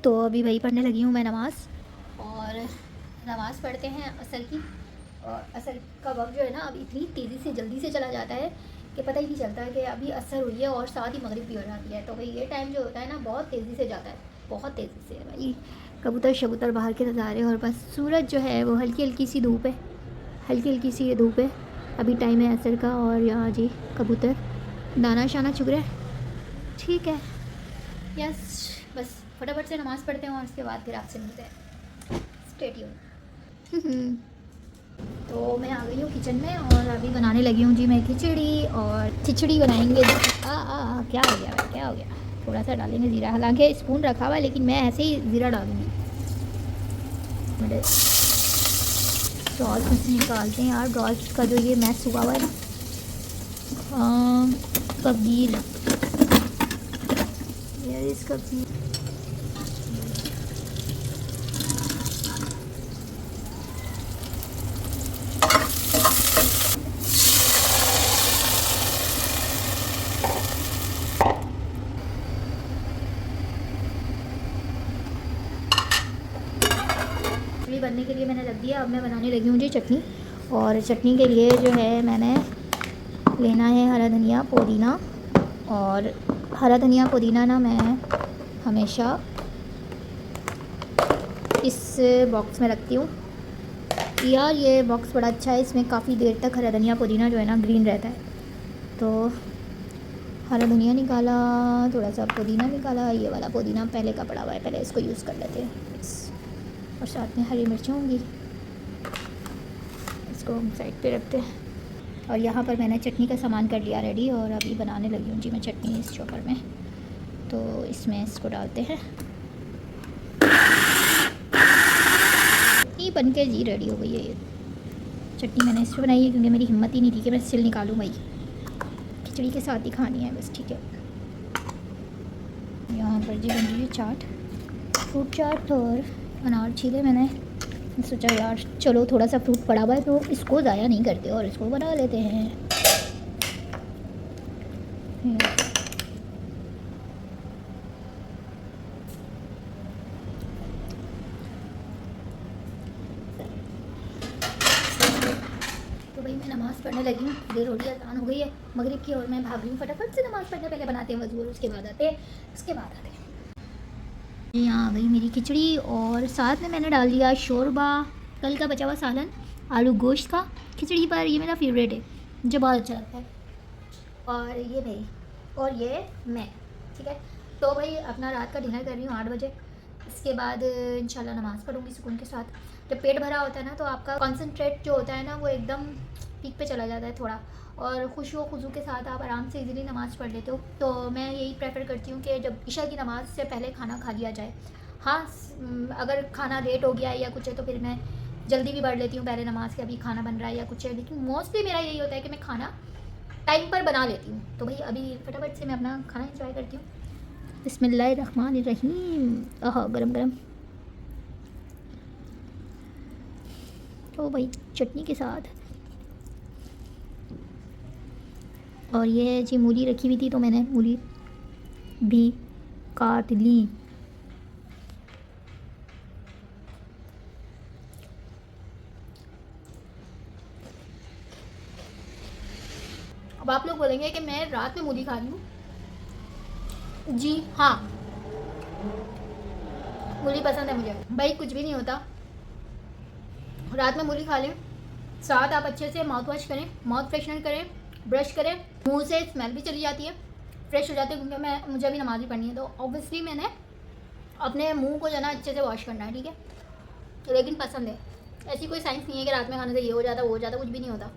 तो अभी वही पढ़ने लगी हूँ मैं नमाज़। और नमाज़ पढ़ते हैं असर की, और असर का वक्त जो है ना अब इतनी तेज़ी से जल्दी से चला जाता है कि पता ही नहीं चलता कि अभी असर हुई है और साथ ही मगरिब भी हो जाती है। तो भाई ये टाइम जो होता है ना बहुत तेज़ी से जाता है, बहुत तेज़ी से भाई। कबूतर शबूतर बाहर के नज़ारे, और बस सूरज जो है वो हल्की हल्की सी धूप है, हल्की हल्की सी ये धूप है। अभी टाइम है असर का, और यहाँ जी कबूतर दाना शाना चुग रहे हैं। ठीक है, यस, बस फटाफट से नमाज़ पढ़ते हैं और उसके बाद फिर आपसे मिलते हैं। Stay tune. तो मैं आ गई हूँ किचन में और अभी बनाने लगी हूँ जी मैं खिचड़ी, और खिचड़ी बनाएंगे। क्या हो गया भाई, क्या हो गया? थोड़ा सा डालेंगे ज़ीरा, हालांकि स्पून रखा हुआ है लेकिन मैं ऐसे ही ज़ीरा डालूँगी। मेरे सॉस में से निकालते हैं यार, सॉस का जो ये मैश हुआ हुआ है ना, कबीर, यार इस कबीर। खिचड़ी बनने के लिए मैंने रख दिया। अब मैं बनाने लगी हूँ जी चटनी, और चटनी के लिए जो है मैंने लेना है हरा धनिया पुदीना। और हरा धनिया पुदीना ना मैं हमेशा इस बॉक्स में रखती हूँ यार। ये बॉक्स बड़ा अच्छा है, इसमें काफ़ी देर तक हरा धनिया पुदीना जो है ना ग्रीन रहता है। तो हरा धनिया निकाला, थोड़ा सा पुदीना निकाला, ये वाला पुदीना पहले का पड़ा हुआ है, पहले इसको यूज़ कर लेते हैं। और साथ में हरी मिर्चें होंगी, इसको हम साइड पे रखते हैं। और यहाँ पर मैंने चटनी का सामान कर लिया रेडी, और अभी बनाने लगी हूँ जी मैं चटनी इस चॉपर में। तो इसमें इसको डालते हैं, ये बन के जी रेडी हो गई है। ये चटनी मैंने इसमें बनाई है क्योंकि मेरी हिम्मत ही नहीं थी कि मैं सिल निकालूँ भाई, खिचड़ी के साथ ही खानी है बस। ठीक है, यहाँ पर जी बन रही है चाट, फ्रूट चाट, और अनार छीले मैंने। सोचा यार चलो थोड़ा सा फ्रूट पड़ा हुआ है तो इसको ज़ाया नहीं करते और इसको बना लेते हैं। तो भाई मैं नमाज़ पढ़ने लगी हूँ, देर हो रही है, अज़ान हो गई है मगरिब की, और मैं भाग रही हूँ फटाफट से नमाज़ पढ़ने। पहले बनाते हैं वज़ू, उसके बाद आते हैं। यहाँ आ गई मेरी खिचड़ी, और साथ में मैंने डाल दिया शोरबा, कल का बचा हुआ सालन आलू गोश्त का। खिचड़ी पर ये मेरा फेवरेट है, मुझे बहुत अच्छा लगता है। और ये मेरी, और ये मैं। ठीक है, तो भाई अपना रात का डिनर कर रही हूँ 8 बजे। इसके बाद इंशाल्लाह नमाज़ पढ़ूँगी सुकून के साथ। जब पेट भरा होता है ना तो आपका कॉन्सेंट्रेट जो होता है ना वो एकदम पीक पे चला जाता है थोड़ा, और खुशू खुजू के साथ आप आराम से इजीली नमाज़ पढ़ लेते हो। तो मैं यही प्रेफर करती हूँ कि जब ईशा की नमाज़ से पहले खाना खा लिया जाए। हाँ, अगर खाना लेट हो गया है या कुछ है तो फिर मैं जल्दी भी पढ़ लेती हूँ पहले नमाज़ के, अभी खाना बन रहा है या कुछ है। लेकिन मोस्टली मेरा यही होता है कि मैं खाना टाइम पर बना लेती हूँ। तो भाई अभी फटाफट से मैं अपना खाना एंजॉय करती हूँ। बिस्मिल्लाहिर्रहमानिर्रहीम। गरम गरम, तो भाई चटनी के साथ। और ये जी मूली रखी हुई थी तो मैंने मूली भी काट ली। अब आप लोग बोलेंगे कि मैं रात में मूली खा रही हूँ। जी हाँ, मूली पसंद है मुझे भाई, कुछ भी नहीं होता, रात में मूली खा लें। साथ आप अच्छे से माउथ वॉश करें, माउथ फ्रेशनर करें, ब्रश करें, मुंह से स्मेल भी चली जाती है, फ्रेश हो जाते हैं। क्योंकि मुझे अभी नमाज़ भी पढ़नी है तो ऑब्वियसली मैंने अपने मुंह को जो है ना अच्छे से वॉश करना है। ठीक है, लेकिन पसंद है, ऐसी कोई साइंस नहीं है कि रात में खाने से ये हो जाता वो हो जाता, कुछ भी नहीं होता।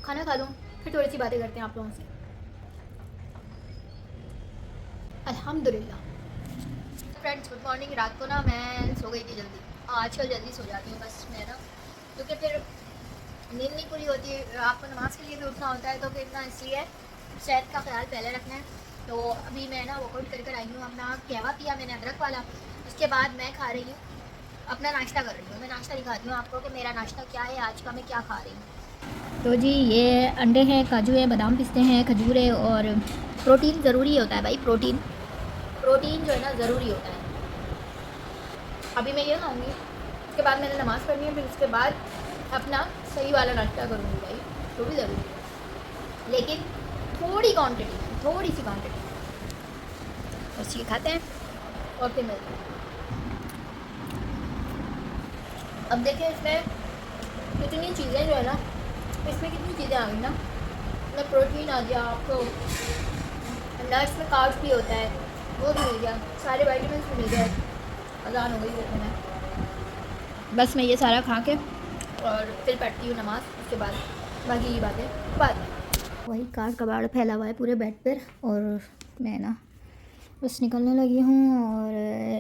खाना खा लूँ फिर थोड़ी सी बातें करते हैं आप लोगों से। अल्हम्दुलिल्लाह। Friends good morning. रात को ना मैं सो गई थी जल्दी, आजकल जल्दी सो जाती हूँ बस मैं ना, क्योंकि फिर नींद नहीं पूरी होती, आपको नमाज़ के लिए भी उठना होता है, तो फिर ना इसलिए सेहत का ख्याल पहले रखना है। तो अभी मैं ना वर्कआउट कर कर आई हूँ, अपना कहवा पिया मैंने अदरक वाला। उसके बाद मैं खा रही हूँ अपना नाश्ता कर रही हूँ। मैं नाश्ता दिखाती हूँ आपको कि मेरा नाश्ता क्या है, आज का मैं क्या खा रही हूँ। तो जी ये अंडे हैं, काजू है, बादाम पिस्ते हैं, खजूर है और प्रोटीन ज़रूरी होता है भाई। प्रोटीन जो है ना ज़रूरी होता है। अभी मैं ये खाऊंगी, उसके बाद मैंने नमाज़ पढ़नी है, फिर उसके बाद अपना सही वाला नाश्ता करूँगी भाई, तो भी ज़रूरी है, लेकिन थोड़ी क्वान्टिटी, थोड़ी सी क्वान्टिटी बस ये खाते हैं और फिर मिलते हैं। अब देखें इसमें कितनी चीज़ें जो है ना, इसमें कितनी चीज़ें आ गई ना, इसमें प्रोटीन आ गया आपको, नट्स में कार्ब्स भी होता है, वो भी मिल गया, सारे वाइटामिन भी मिल गए। अज़ान हो गई है मैं, बस मैं ये सारा खा के और फिर पढ़ती हूँ नमाज, उसके बाद बाकी की बातें बाद में। वही कार कबाड़ फैला हुआ है पूरे बेड पर और मैं ना बस निकलने लगी हूँ। और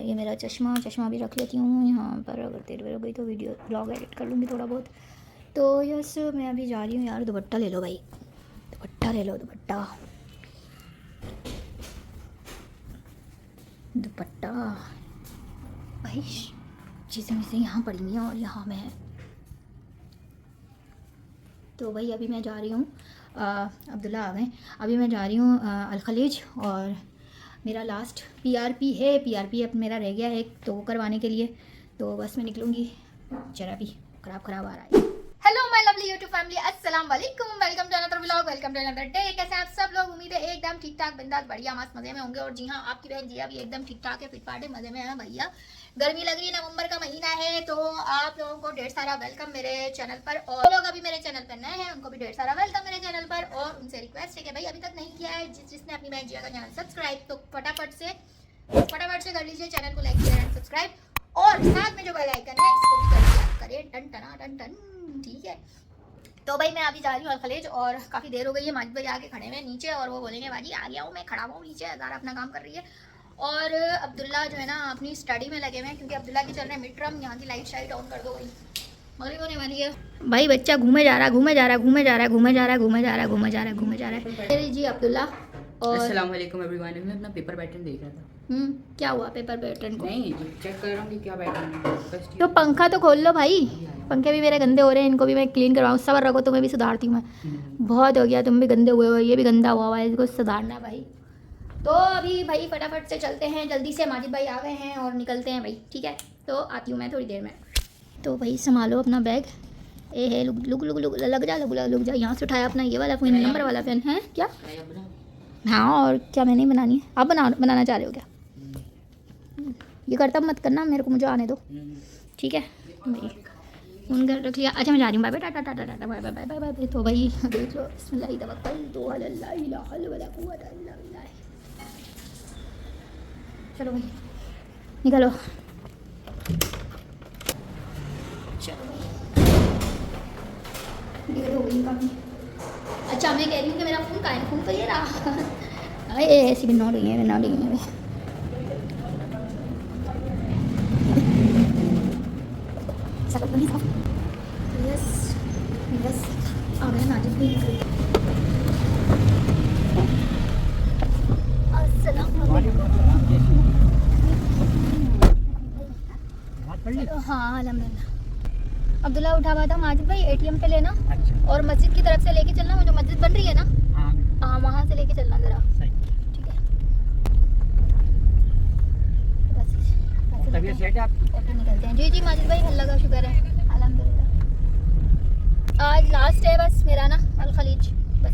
ये मेरा चश्मा भी रख लेती हूँ यहाँ पर, अगर देर हो गई तो वीडियो ब्लॉग एडिट कर लूँगी थोड़ा बहुत। तो यस मैं अभी जा रही हूँ यार। दुपट्टा ले लो भाई, दुपट्टा ले लो, दुपट्टा भाई, चीज़ें मुझे यहाँ पड़ी हुई हैं और यहाँ मैं, तो भाई अभी मैं जा रही हूँ, अब्दुल्ला आ गए, अभी मैं जा रही हूँ अल खलीज और मेरा लास्ट पीआरपी है, पीआरपी अब मेरा रह गया है तो वो करवाने के लिए, तो बस मैं निकलूँगी। जरा भी ख़राब आ रहा है। Hello my lovely YouTube family, अस्सलाम वालेकुम, welcome to another vlog, welcome to another day. कैसे हैं आप सब लोग? उम्मीद है एकदम ठीक ठाक, बिंदास, बढ़िया, मस्त मज़े में होंगे। और जी हाँ, आपकी बहन जिया भी एकदम ठीक ठाक है, फिटफाट है, मज़े में है भैया। गर्मी लग रही है, नवंबर का महीना है, तो आप लोगों को ढेर सारा वेलकम मेरे चैनल पर। और लोग अभी मेरे चैनल पर नए हैं उनको भी ढेर सारा वेलकम मेरे चैनल पर। और उनसे रिक्वेस्ट है कि भाई अभी तक नहीं किया है जिसने अपनी बहन जिया का चैनल सब्सक्राइब, तो फटाफट से कर लीजिए, चैनल को लाइक शेयर एंड सब्सक्राइब, और साथ में जो बेल आइकन है इसको भी करिए टन टना टन टन, ठीक है। तो भाई मैं अभी जा रही हूँ अलखलेज और काफ़ी देर हो गई है। माजिद भाई आके खड़े हुए नीचे और वो बोलेंगे बाजी आ गया हूँ, मैं खड़ा हूँ नीचे, ज़ारा अपना काम कर रही है। और अब्दुल्ला जो है ना अपनी स्टडी में लगे हुए हैं, क्योंकि अब्दुल्ला की चल रहे हैं मिड टर्म। यहाँ की लाइट शाइट ऑन कर दो भाई, मगरिब होने वाली है भाई। बच्चा घूमे जा रहा है जी अब्दुल्ला। और अस्सलाम वालेकुम एवरीवन, मैं अपना पेपर पैटर्न देख रहा था। क्या हुआ पेपर पैटर्न को? नहीं चेक कर रहा हूँ कि क्या पैटर्न है। तो पंखा तो खोल लो भाई, पंखे भी मेरे गंदे हो रहे हैं, इनको भी मैं क्लीन करवाऊँ। सबर रखो, तुम्हें भी सुधारती हूँ मैं। बहुत हो गया, तुम भी गंदे हुए हो, ये भी गंदा हुआ है, इसको सुधारना है भाई। तो अभी भाई फटाफट से चलते हैं, जल्दी से। माजिद भाई आ गए हैं और निकलते हैं भाई, ठीक है। तो आती हूँ मैं थोड़ी देर में। तो भाई संभालो अपना बैग। ए है लग जा। यहाँ से उठाया अपना ये वाला फ़ोन, नंबर वाला पेन है क्या? हाँ, और क्या मैं नहीं बनानी है? आप बनाना चाह रहे हो क्या? ये करतब मत करना मेरे को, मुझे आने दो, ठीक है भाई। उनका रख लिया। अच्छा मैं जा रही हूँ, बाय बाय, टाटा टाटा टाटा, bye bye bye bye bye. तो भाई देख लो, बिस्मिल्लाह तवक्कलतु अला ला हौल वला कुव्वता इल्ला बिल्लाह। चलो भाई निकलो, चलो भाई हो गई काम। अच्छा मैं कह रही हूँ कि मेरा फ़ोन कहाँ है? फ़ोन तो ये रहा। अरे ऐसी भी नोट हुई है, यस बस आ गए नाजिद भी निकल। हाँ अल्हम्दुलिल्लाह। अब्दुल्ला उठा हुआ था माजिद भाई एटीएम पे लेना। अच्छा। और मस्जिद की तरफ से लेके चलना, वो जो मस्जिद बन रही है ना, हाँ वहाँ से लेके चलना ज़रा, ठीक है। बस तबीयत सेट है आपकी? ओके निकलते हैं। जी माजिद भाई, अल्लाह का शुक्र है, अल्हम्दुलिल्लाह। आज लास्ट है बस मेरा ना अल खलीज, बस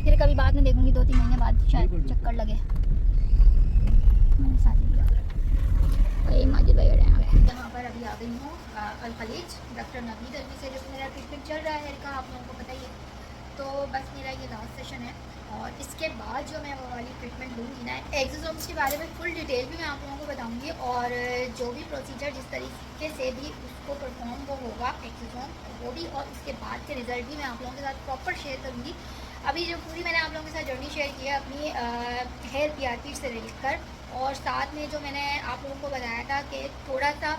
फिर कभी बाद में देखूंगी, 2-3 महीने बाद शायद चक्कर लगे। मेरे साथ ही माजिद भाई आ गए। यहाँ पर अभी आ गई हूँ अल खलीज, डॉक्टर नवीद अरबी से, जो मेरा ट्रीटमेंट चल रहा है का, आप लोगों को पता ही है। तो बस मेरा ये लास्ट सेशन है और इसके बाद जो मैं वो वाली ट्रीटमेंट लूँगी ना, एक्सोसोम्स के बारे में फुल डिटेल भी मैं आप लोगों को बताऊँगी, और जो भी प्रोसीजर जिस तरीके से भी उसको परफॉर्म वो होगा एक्सोसोम वो भी, और उसके बाद के रिज़ल्ट भी मैं आप लोगों के साथ प्रॉपर शेयर करूँगी। अभी जो पूरी मैंने आप लोगों के साथ जर्नी शेयर की है अपनी हेयर पीआरपी से लेकर, और साथ में जो मैंने आप लोगों को बताया था कि थोड़ा सा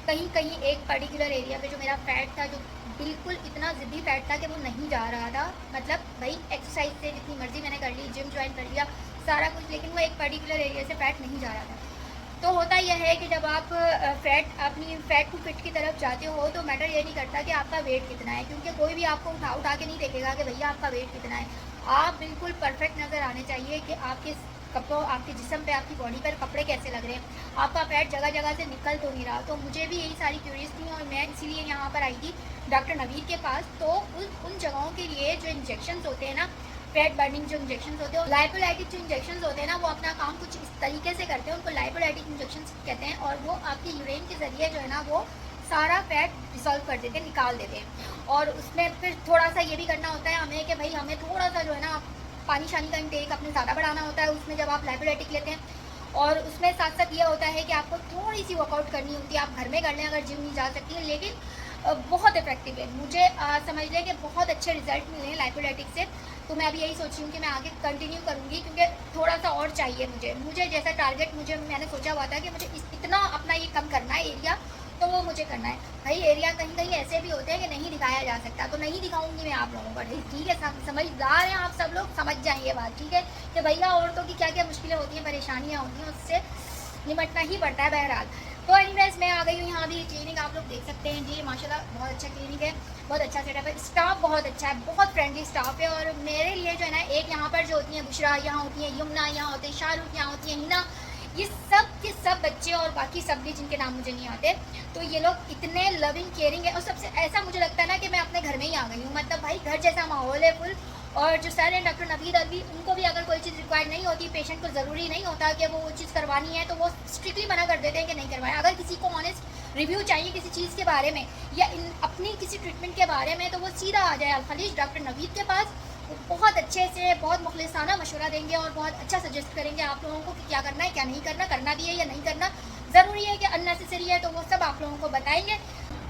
कहीं एक पर्टिकुलर एरिया पे जो मेरा फैट था, जो बिल्कुल इतना ज़िद्दी फैट था कि वो नहीं जा रहा था। मतलब भाई एक्सरसाइज से जितनी मर्ज़ी मैंने कर ली, जिम ज्वाइन कर लिया, सारा कुछ, लेकिन वो एक पर्टिकुलर एरिया से फैट नहीं जा रहा था। तो होता यह है कि जब आप अपनी फैट टू फिट की तरफ जाते हो तो मैटर ये नहीं करता कि आपका वेट कितना है, क्योंकि कोई भी आपको उठा के नहीं देखेगा कि भैया आपका वेट कितना है। आप बिल्कुल परफेक्ट नज़र आने चाहिए कि आपके कपड़ों, आपके जिस्म पे, आपकी बॉडी पर कपड़े कैसे लग रहे हैं, आपका फैट जगह जगह से निकल तो नहीं रहा। तो मुझे भी यही सारी क्यूरीज थी और मैं इसीलिए यहाँ पर आई थी डॉक्टर नवीद के पास। तो उन जगहों के लिए जो इंजेक्शंस होते हैं ना, फैट बर्निंग जो इंजेक्शंस होते हैं, लाइपोलाइटिक जो इंजेक्शंस होते हैं ना, वो अपना काम कुछ इस तरीके से करते हैं, उनको लाइपोलाइटिक इंजेक्शंस कहते हैं। और वो आपके यूरिन के ज़रिए जो है ना वो सारा फैट डिसॉल्व कर देते हैं, निकाल देते हैं। और उसमें फिर थोड़ा सा ये भी करना होता है हमें कि भाई हमें थोड़ा सा जो है ना पानी शानी का इंटेक अपने ज़्यादा बढ़ाना होता है उसमें जब आप लाइपोलाइटिक लेते हैं। और उसमें साथ साथ ये होता है कि आपको थोड़ी सी वर्कआउट करनी होती है, आप घर में कर लें अगर जिम नहीं जा सकती है, लेकिन बहुत इफेक्टिव है। मुझे समझ लें कि बहुत अच्छे रिजल्ट मिले हैं लाइपोलाइटिक से। तो मैं अभी यही सोच रही हूँ कि मैं आगे कंटिन्यू करूँगी, क्योंकि थोड़ा सा और चाहिए मुझे जैसा टारगेट मैंने सोचा हुआ था कि मुझे इतना अपना ये कम करना है एरिया, तो वो मुझे करना है। भाई एरिया कहीं कहीं ऐसे भी होते हैं कि नहीं दिखाया जा सकता, तो नहीं दिखाऊंगी मैं आप लोगों को, ठीक है। समझदार हैं आप सब लोग, समझ जाएं ये बात, ठीक है, कि भैया औरतों की क्या क्या मुश्किलें होती हैं, परेशानियाँ होती हैं, उससे निपटना ही पड़ता है बहरहाल। तो एनीवेज मैं आ गई हूँ यहाँ भी। क्लिनिक आप लोग देख सकते हैं जी, माशाल्लाह बहुत अच्छा क्लिनिक है, बहुत अच्छा सेटअप है, स्टाफ बहुत अच्छा है, बहुत फ्रेंडली स्टाफ है। और मेरे लिए जो है ना, एक यहाँ पर जो होती हैं बुशरा, यहाँ होती हैं यमुना, यहाँ होते हैं शाहरुख, यहाँ होती है हिना, ये सब के सब बच्चे और बाकी सब भी जिनके नाम मुझे नहीं आते, तो ये लोग इतने लविंग केयरिंग है। और सबसे ऐसा मुझे लगता है ना कि मैं अपने घर में ही आ गई हूँ, मतलब भाई घर जैसा माहौल है फुल। और जो सर हैं डॉक्टर नवीद अरवी, उनको भी अगर कोई चीज़ रिक्वायर्ड नहीं होती, पेशेंट को ज़रूरी नहीं होता कि वो चीज़ करवानी है, तो वो स्ट्रिक्टली मना कर देते हैं कि नहीं करवाएं। अगर किसी को ऑनेस्ट रिव्यू चाहिए किसी चीज़ के बारे में या अपनी किसी ट्रीटमेंट के बारे में, तो वो सीधा आ जाए अलखलीज डॉक्टर नवीद के पास। वो बहुत अच्छे से, बहुत मुखलिसाना मशवरा देंगे और बहुत अच्छा सजेस्ट करेंगे आप लोगों को कि क्या करना है, क्या नहीं करना, करना भी है या नहीं करना, ज़रूरी है कि अननेसेसरी है, तो वो सब आप लोगों को बताएंगे।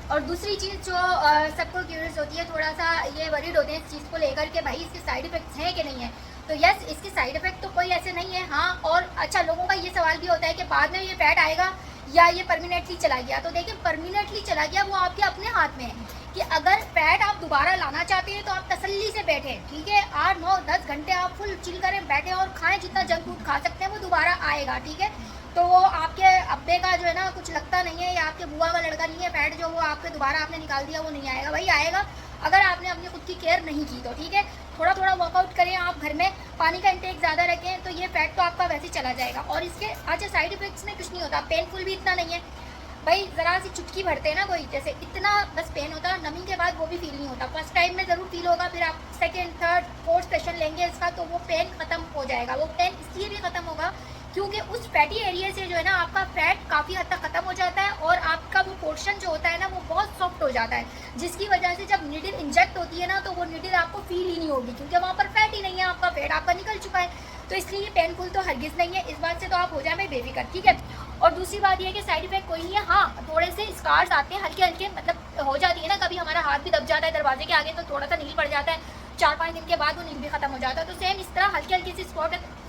और दूसरी चीज़ जो सबको क्यूरियस होती है, थोड़ा सा ये वरीड होते हैं इस चीज़ को लेकर के भाई इसके साइड इफ़ेक्ट्स हैं कि नहीं है। तो यस, इसके साइड इफ़ेक्ट तो कोई ऐसे नहीं है। हाँ, और अच्छा लोगों का ये सवाल भी होता है कि बाद में ये फैट आएगा या ये परमानेंटली चला गया। तो देखिए, परमानेंटली चला गया वो आपके अपने हाथ में है कि अगर फैट आप दोबारा लाना चाहते हैं तो आप तसल्ली से बैठें, ठीक है, 8 9 10 घंटे आप फुल चिल करें, बैठें और खाएं, जितना जंक फूड खा सकते हैं वो दोबारा आएगा, ठीक है। तो वो आपके अब्बे का जो है ना कुछ लगता नहीं है, या आपके बुआ का लड़का नहीं है, फैट जो वो आपके दोबारा आपने निकाल दिया वो नहीं आएगा। भाई आएगा अगर आपने अपनी खुद की केयर नहीं की तो, ठीक है। थोड़ा थोड़ा वर्कआउट करें आप घर में, पानी का इंटेक ज़्यादा रखें, तो ये फैट तो आपका वैसे चला जाएगा। और इसके अच्छा साइड इफेक्ट्स में कुछ नहीं होता, पेनफुल भी इतना नहीं है भाई। ज़रा सी चुटकी भरते हैं ना कोई, जैसे इतना बस पेन होता है, नमी के बाद वो भी फील नहीं होता। फर्स्ट टाइम में ज़रूर फील होगा, फिर आप सेकेंड थर्ड फोर्थ सेशन लेंगे इसका तो वो पेन ख़त्म हो जाएगा। वो पेन इसलिए भी ख़त्म होगा क्योंकि उस फैटी एरिया से जो है ना आपका फैट काफ़ी हद तक ख़त्म हो जाता है और आपका वो पोर्शन जो होता है ना वो बहुत सॉफ्ट हो जाता है, जिसकी वजह से जब नीडल इंजेक्ट होती है ना तो वो नीडल आपको फील ही नहीं होगी, क्योंकि वहाँ पर फैट ही नहीं है, आपका फैट आपका निकल चुका है। तो इसलिए ये पेनफुल तो हरगिज़ नहीं है, इस बात से तो आप हो जाए भाई बेफिक्र, ठीक है। और दूसरी बात ये है कि साइड इफेक्ट कोई नहीं है। हाँ, थोड़े से स्कार्स आते हैं हल्के हल्के, मतलब हो जाती है ना कभी, हमारा हाथ भी दब जाता है दरवाजे के आगे तो थोड़ा सा नील पड़ जाता है, 4-5 दिन के बाद वो नील भी ख़त्म हो जाता है। तो सेम इस तरह हल्की हल्की सी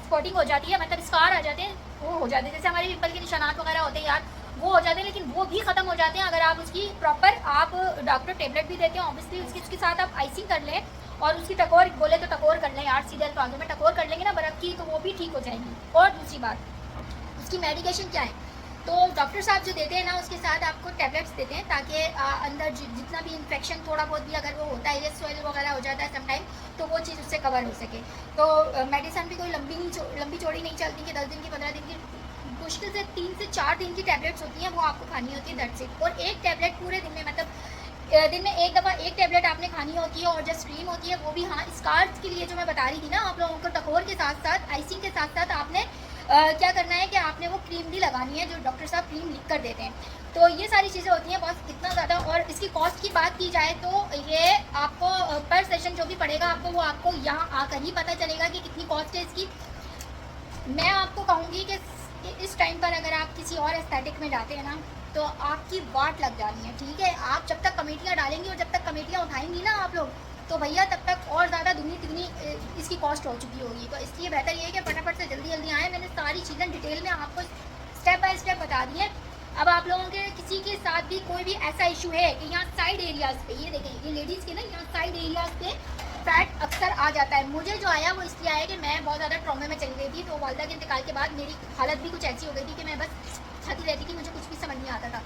स्पॉटिंग हो जाती है, मतलब स्कार आ जाते हैं, वो हो जाते हैं, जैसे हमारे पिंपल के निशानात वगैरह होते हैं यार, वो हो जाते हैं, लेकिन वो भी ख़त्म हो जाते हैं अगर आप उसकी प्रॉपर, आप डॉक्टर टेबलेट भी देते हैं ऑब्वियसली, उसके साथ आप आइसिंग कर लें और उसकी टकोर बोले तो टकोर कर लें यार, सीधे अल्फाजों में टकोर कर लेंगे ना बर्फ़ की, तो वो भी ठीक हो जाएगी। और दूसरी बात, उसकी मेडिकेशन क्या है, तो डॉक्टर साहब जो देते हैं ना उसके साथ आपको टैबलेट्स देते हैं ताकि अंदर जितना भी इन्फेक्शन थोड़ा बहुत भी अगर वो होता है, सोइल वगैरह हो जाता है समटाइम, तो वो चीज़ उससे कवर हो सके। तो मेडिसिन भी कोई लंबी चौड़ी नहीं चलती कि 10 दिन की 15 दिन की, मुश्किल से 3 से 4 दिन की टैबलेट्स होती हैं, वो आपको खानी होती है, दैट्स इट। और एक टैबलेट पूरे दिन में, मतलब दिन में एक दफ़ा एक टैबलेट आपने खानी होती है। और जो स्ट्रीम होती है वो भी, हाँ, स्कार्स के लिए जो मैं बता रही थी ना आप लोगों को, टकोर के साथ साथ आइसिंग के साथ साथ आपने क्या करना है कि आपने वो क्रीम भी लगानी है जो डॉक्टर साहब क्रीम लिख कर देते हैं। तो ये सारी चीज़ें होती हैं बस, इतना ज़्यादा। और इसकी कॉस्ट की बात की जाए तो ये आपको पर सेशन जो भी पड़ेगा आपको, वो आपको यहाँ आकर ही पता चलेगा कि कितनी कॉस्ट है इसकी। मैं आपको कहूँगी कि इस टाइम पर अगर आप किसी और एस्थेटिक में जाते हैं ना तो आपकी वाट लग जानी है, ठीक है। आप जब तक कमेटियाँ डालेंगी और जब तक कमेटियाँ उठाएंगी ना आप लोग, तो भैया तब तक और ज़्यादा दुगनी तिगनी इसकी कॉस्ट हो चुकी होगी। तो इसलिए बेहतर ये है कि फटाफट से जल्दी आए। मैंने सारी चीज़ें डिटेल में आपको स्टेप बाय स्टेप बता दी है। अब आप लोगों के किसी के साथ भी कोई भी ऐसा इशू है कि यहाँ साइड एरियाज़ पे, ये देखें, ये लेडीज़ के ना यहाँ साइड एरियाज़ पे फैट अक्सर आ जाता है। मुझे जो आया वो इसलिए आया कि मैं बहुत ज़्यादा ट्रॉमे में चली गई थी, तो वालदा के इंतकाल के बाद मेरी हालत भी कुछ ऐसी हो गई थी कि मैं बस खाती रहती थी, मुझे कुछ भी समझ नहीं आता था,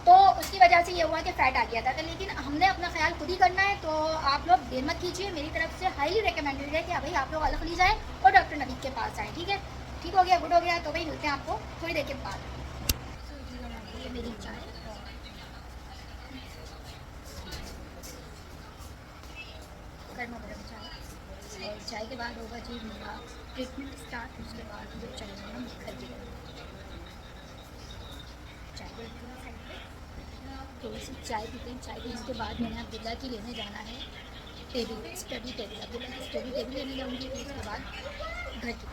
तो उसकी वजह से ये हुआ कि फ़ैट आ गया था। तो लेकिन हमने अपना ख्याल खुद ही करना है, तो आप लोग देर मत कीजिए। मेरी तरफ से हाईली रिकमेंडेड है कि भाई आप लोग अलग जाएँ और डॉक्टर नवीद के पास आएँ, ठीक है? ठीक हो गया, गुड हो गया, तो भाई मिलते हैं आपको थोड़ी देर के बाद। ये मेरी चाय गर्मा गर्म चाय, और चाय के बाद होगा जी मेरा ट्रीटमेंट स्टार्ट। उसके बाद जो चलेगा हम घर की चाय को रखते हैं साइड पे, थोड़ी सी चाय पीते हैं। चाय पीने के बाद मैंने अब्दुल्ला की लेने जाना है टेबल, स्टडी टेबल। अब्दुल्ला की स्टडी टेबल लेने जाऊँगी, फिर उसके बाद घर की